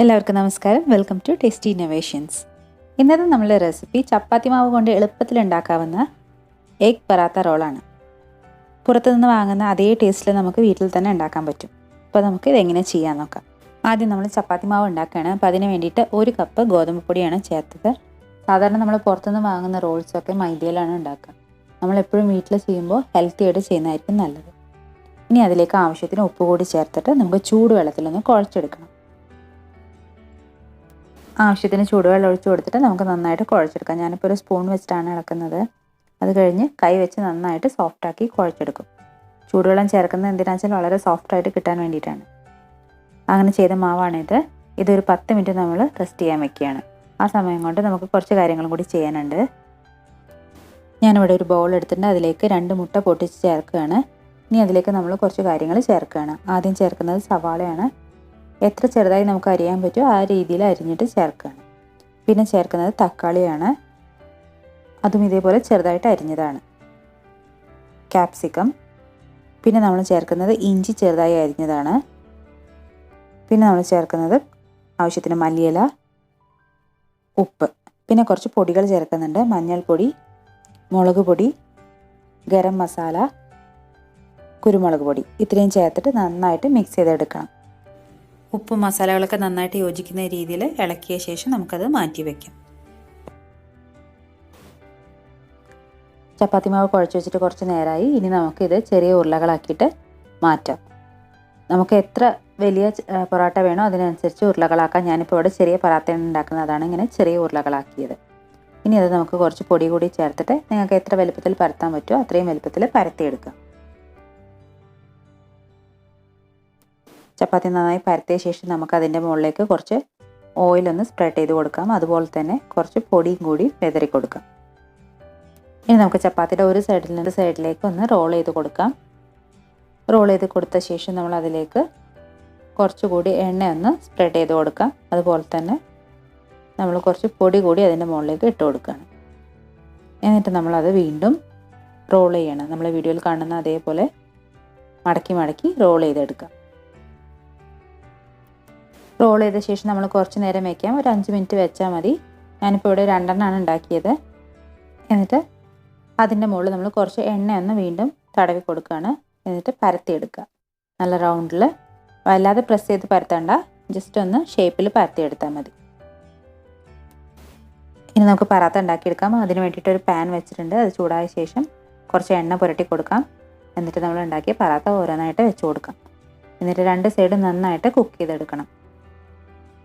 എല്ലാവർക്കും നമസ്കാരം. Welcome to Tasty Innovations. ഇന്നത്തെ നമ്മളുടെ റെസിപ്പി ചപ്പാത്തി മാവ് കൊണ്ട് എളുപ്പത്തിൽ ഉണ്ടാക്കാവുന്ന എഗ് പറാത്ത റോളാണ്. പുറത്തുനിന്ന് വാങ്ങുന്ന അതേ ടേസ്റ്റിൽ നമുക്ക് വീട്ടിൽ തന്നെ ഉണ്ടാക്കാൻ പറ്റും. അപ്പോൾ നമുക്ക് ഇതെങ്ങനെ ചെയ്യാൻ നോക്കാം. ആദ്യം നമ്മൾ ചപ്പാത്തി മാവ് ഉണ്ടാക്കുകയാണ്. അപ്പോൾ അതിന് വേണ്ടിയിട്ട് 1 കപ്പ് ഗോതമ്പ് പൊടിയാണ് ചേർത്തത്. സാധാരണ നമ്മൾ പുറത്തുനിന്ന് വാങ്ങുന്ന റോൾസൊക്കെ മൈദയിലാണ് ഉണ്ടാക്കുക. നമ്മളെപ്പോഴും വീട്ടിൽ ചെയ്യുമ്പോൾ ഹെൽത്തി ആയിട്ട് ചെയ്യുന്നതായിരിക്കും നല്ലത്. ഇനി അതിലേക്ക് ആവശ്യത്തിന് ഉപ്പ് കൂടി ചേർത്തിട്ട് നമുക്ക് ചൂടുവെള്ളത്തിലൊന്ന് കുഴച്ചെടുക്കണം. ആവശ്യത്തിന് ചൂടുവെള്ളം ഒഴിച്ച് കൊടുത്തിട്ട് നമുക്ക് നന്നായിട്ട് കുഴച്ചെടുക്കാം. ഞാനിപ്പോൾ ഒരു സ്പൂൺ വെച്ചിട്ടാണ് ഇളക്കുന്നത്. അത് കഴിഞ്ഞ് കൈ വെച്ച് നന്നായിട്ട് സോഫ്റ്റാക്കി കുഴച്ചെടുക്കും. ചൂടുവെള്ളം ചേർക്കുന്നത് എന്തിനാണെന്ന് വെച്ചാൽ വളരെ സോഫ്റ്റായിട്ട് കിട്ടാൻ വേണ്ടിയിട്ടാണ്. അങ്ങനെ ചെയ്ത മാവാണിത്. ഇതൊരു 10 മിനിറ്റ് നമ്മൾ റെസ്റ്റ് ചെയ്യാൻ വെക്കുകയാണ്. ആ സമയം കൊണ്ട് നമുക്ക് കുറച്ച് കാര്യങ്ങളും കൂടി ചെയ്യാനുണ്ട്. ഞാനിവിടെ ഒരു ബൗൾ എടുത്തിട്ടുണ്ട്. അതിലേക്ക് 2 മുട്ട പൊട്ടിച്ച് ചേർക്കുകയാണ്. ഇനി അതിലേക്ക് നമ്മൾ കുറച്ച് കാര്യങ്ങൾ ചേർക്കുകയാണ്. ആദ്യം ചേർക്കുന്നത് സവാളയാണ്. എത്ര ചെറുതായി നമുക്ക് അരിയാൻ പറ്റുമോ ആ രീതിയിൽ അരിഞ്ഞിട്ട് ചേർക്കുകയാണ്. പിന്നെ ചേർക്കുന്നത് തക്കാളിയാണ്. അതും ഇതേപോലെ ചെറുതായിട്ട് അരിഞ്ഞതാണ്. ക്യാപ്സിക്കം. പിന്നെ നമ്മൾ ചേർക്കുന്നത് ഇഞ്ചി ചെറുതായി അരിഞ്ഞതാണ്. പിന്നെ നമ്മൾ ചേർക്കുന്നത് ആവശ്യത്തിന് മല്ലിയില, ഉപ്പ്. പിന്നെ കുറച്ച് പൊടികൾ ചേർക്കുന്നുണ്ട്. മഞ്ഞൾപ്പൊടി, മുളക് പൊടി, ഗരം മസാല, കുരുമുളക് പൊടി. ഇത്രയും ചേർത്തിട്ട് നന്നായിട്ട് മിക്സ് ചെയ്തെടുക്കണം. ഉപ്പും മസാലകളൊക്കെ നന്നായിട്ട് യോജിക്കുന്ന രീതിയിൽ ഇളക്കിയ ശേഷം നമുക്കത് മാറ്റി വയ്ക്കാം. ചപ്പാത്തി മാവ് കുഴച്ച് വെച്ചിട്ട് കുറച്ച് നേരമായി. ഇനി നമുക്കിത് ചെറിയ ഉരുളകളാക്കിയിട്ട് മാറ്റാം. നമുക്ക് എത്ര വലിയ പൊറോട്ട വേണോ അതിനനുസരിച്ച് ഉരുളകളാക്കാം. ഞാനിപ്പോൾ ഇവിടെ ചെറിയ പറാത്തയാണ് ഉണ്ടാക്കുന്നതാണ് ഇങ്ങനെ ചെറിയ ഉരുളകളാക്കിയത്. ഇനി അത് നമുക്ക് കുറച്ച് പൊടി കൂടി ചേർത്തിട്ട് നിങ്ങൾക്ക് എത്ര വലുപ്പത്തിൽ പരത്താൻ പറ്റുമോ അത്രയും വലുപ്പത്തിൽ പരത്തിയെടുക്കാം. ചപ്പാത്തി നന്നായി പരത്തിയ ശേഷം നമുക്ക് അതിൻ്റെ മുകളിലേക്ക് കുറച്ച് ഓയിലൊന്ന് സ്പ്രെഡ് ചെയ്ത് കൊടുക്കാം. അതുപോലെ തന്നെ കുറച്ച് പൊടിയും കൂടി വിതറി കൊടുക്കാം. ഇനി നമുക്ക് ചപ്പാത്തിയുടെ ഒരു സൈഡിൽ നിന്ന് സൈഡിലേക്ക് ഒന്ന് റോൾ ചെയ്ത് കൊടുക്കാം. റോൾ ചെയ്ത് കൊടുത്ത ശേഷം നമ്മൾ അതിലേക്ക് കുറച്ചുകൂടി എണ്ണ ഒന്ന് സ്പ്രെഡ് ചെയ്ത് കൊടുക്കാം. അതുപോലെ തന്നെ നമ്മൾ കുറച്ച് പൊടി കൂടി അതിൻ്റെ മുകളിലേക്ക് ഇട്ട് കൊടുക്കുകയാണ്. എന്നിട്ട് നമ്മളത് വീണ്ടും റോൾ ചെയ്യണം. നമ്മൾ വീഡിയോയിൽ കാണുന്ന അതേപോലെ മടക്കി മടക്കി റോൾ ചെയ്തെടുക്കാം. റോൾ ചെയ്ത ശേഷം നമ്മൾ കുറച്ച് നേരം വയ്ക്കാം. ഒരു 5 മിനിറ്റ് വെച്ചാൽ മതി. ഞാനിപ്പോൾ ഇവിടെ 2 എണ്ണമാണ് ഉണ്ടാക്കിയത്. എന്നിട്ട് അതിൻ്റെ മുകളിൽ നമ്മൾ കുറച്ച് എണ്ണ ഒന്ന് വീണ്ടും തടവി കൊടുക്കുകയാണ്. എന്നിട്ട് പരത്തിയെടുക്കുക. നല്ല റൗണ്ടിൽ, വല്ലാതെ പ്രസ് ചെയ്ത് പരത്തണ്ട, ജസ്റ്റ് ഒന്ന് ഷേപ്പിൽ പരത്തിയെടുത്താൽ മതി. ഇനി നമുക്ക് പറാത്ത ഉണ്ടാക്കിയെടുക്കാം. അതിന് വേണ്ടിയിട്ട് ഒരു പാൻ വെച്ചിട്ടുണ്ട്. അത് ചൂടായ ശേഷം കുറച്ച് എണ്ണ പുരട്ടി കൊടുക്കാം. എന്നിട്ട് നമ്മൾ ഉണ്ടാക്കിയ പറാത്ത ഓരോന്നായിട്ട് വെച്ച് കൊടുക്കാം. എന്നിട്ട് 2 സൈഡ് നന്നായിട്ട് കുക്ക് ചെയ്തെടുക്കണം.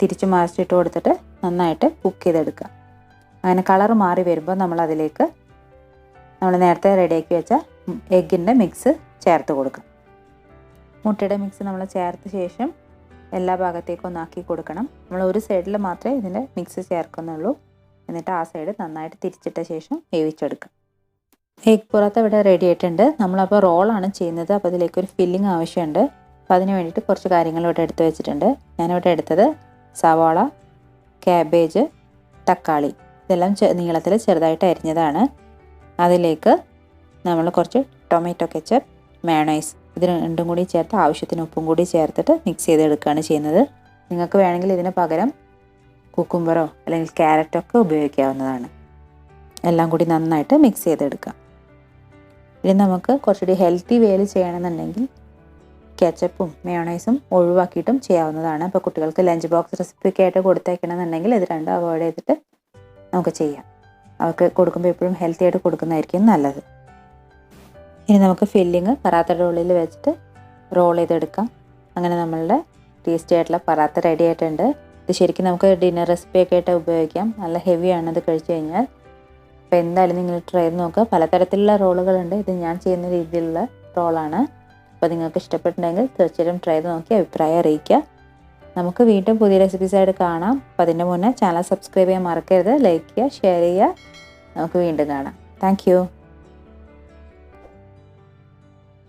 തിരിച്ച് മറിച്ചിട്ട് കൊടുത്തിട്ട് നന്നായിട്ട് കുക്ക് ചെയ്തെടുക്കുക. അങ്ങനെ കളർ മാറി വരുമ്പോൾ നമ്മൾ അതിലേക്ക് നമ്മൾ നേരത്തെ റെഡിയാക്കി വെച്ച എഗ്ഗിൻ്റെ മിക്സ് ചേർത്ത് കൊടുക്കാം. മുട്ടയുടെ മിക്സ് നമ്മൾ ചേർത്ത ശേഷം എല്ലാ ഭാഗത്തേക്കും ഒന്നാക്കി കൊടുക്കണം. നമ്മൾ ഒരു സൈഡിൽ മാത്രമേ ഇതിൻ്റെ മിക്സ് ചേർക്കുന്നുള്ളൂ. എന്നിട്ട് ആ സൈഡ് നന്നായിട്ട് തിരിച്ചിട്ട ശേഷം വേവിച്ചെടുക്കാം. എഗ് പൊറാത്ത ഇവിടെ റെഡി ആയിട്ടുണ്ട്. നമ്മളപ്പോൾ റോളാണ് ചെയ്യുന്നത്. അപ്പോൾ അതിലേക്കൊരു ഫില്ലിങ് ആവശ്യമുണ്ട്. അപ്പോൾ അതിന് വേണ്ടിയിട്ട് കുറച്ച് കാര്യങ്ങൾ ഇവിടെ എടുത്ത് വെച്ചിട്ടുണ്ട്. ഞാനിവിടെ എടുത്തത് സവാള, ക്യാബേജ്, തക്കാളി, ഇതെല്ലാം നീളത്തിൽ ചെറുതായിട്ട് അരിഞ്ഞതാണ്. അതിലേക്ക് നമ്മൾ കുറച്ച് ടൊമാറ്റോ കെച്ചപ്പ്, മയോണൈസ്, ഇത് രണ്ടും കൂടി ചേർത്ത് ആവശ്യത്തിന് ഉപ്പും കൂടി ചേർത്തിട്ട് മിക്സ് ചെയ്തെടുക്കുകയാണ് ചെയ്യുന്നത്. നിങ്ങൾക്ക് വേണമെങ്കിൽ ഇതിന് പകരം കുക്കുംബറോ അല്ലെങ്കിൽ ക്യാരറ്റൊക്കെ ഉപയോഗിക്കാവുന്നതാണ്. എല്ലാം കൂടി നന്നായിട്ട് മിക്സ് ചെയ്തെടുക്കാം. ഇനി നമുക്ക് കുറച്ചുകൂടി ഹെൽത്തി വേയിൽ ചെയ്യണമെന്നുണ്ടെങ്കിൽ കെച്ചപ്പും മയോണൈസും ഒഴിവാക്കിയിട്ടും ചെയ്യാവുന്നതാണ്. അപ്പോൾ കുട്ടികൾക്ക് ലഞ്ച് ബോക്സ് റെസിപ്പിയൊക്കെ ആയിട്ട് കൊടുത്തേക്കണമെന്നുണ്ടെങ്കിൽ ഇത് രണ്ടും അവോയ്ഡ് ചെയ്തിട്ട് നമുക്ക് ചെയ്യാം. അവർക്ക് കൊടുക്കുമ്പോൾ എപ്പോഴും ഹെൽത്തി ആയിട്ട് കൊടുക്കുന്നതായിരിക്കും നല്ലത്. ഇനി നമുക്ക് ഫില്ലിങ് പറാത്തയുടെ ഉള്ളിൽ വെച്ചിട്ട് റോൾ ചെയ്തെടുക്കാം. അങ്ങനെ നമ്മളുടെ ടേസ്റ്റി ആയിട്ടുള്ള പറാത്ത റെഡി ആയിട്ടുണ്ട്. ഇത് ശരിക്കും നമുക്ക് ഡിന്നർ റെസിപ്പിയൊക്കെ ആയിട്ട് ഉപയോഗിക്കാം. നല്ല ഹെവിയാണ് ഇത് കഴിച്ചു കഴിഞ്ഞാൽ. അപ്പോൾ എന്തായാലും നിങ്ങൾ ട്രൈ ചെയ്ത് നോക്കുക. പലതരത്തിലുള്ള റോളുകളുണ്ട്. ഇത് ഞാൻ ചെയ്യുന്ന രീതിയിലുള്ള റോളാണ്. അപ്പോൾ നിങ്ങൾക്ക് ഇഷ്ടപ്പെട്ടിട്ടുണ്ടെങ്കിൽ തീർച്ചയായിട്ടും ട്രൈ ചെയ്ത് നോക്കി അഭിപ്രായം അറിയിക്കുക. നമുക്ക് വീണ്ടും പുതിയ റെസിപ്പീസായിട്ട് കാണാം. അപ്പോൾ അതിൻ്റെ മുന്നേ ചാനൽ സബ്സ്ക്രൈബ് ചെയ്യാൻ മറക്കരുത്. ലൈക്ക് ചെയ്യുക, ഷെയർ ചെയ്യുക. നമുക്ക് വീണ്ടും കാണാം. താങ്ക്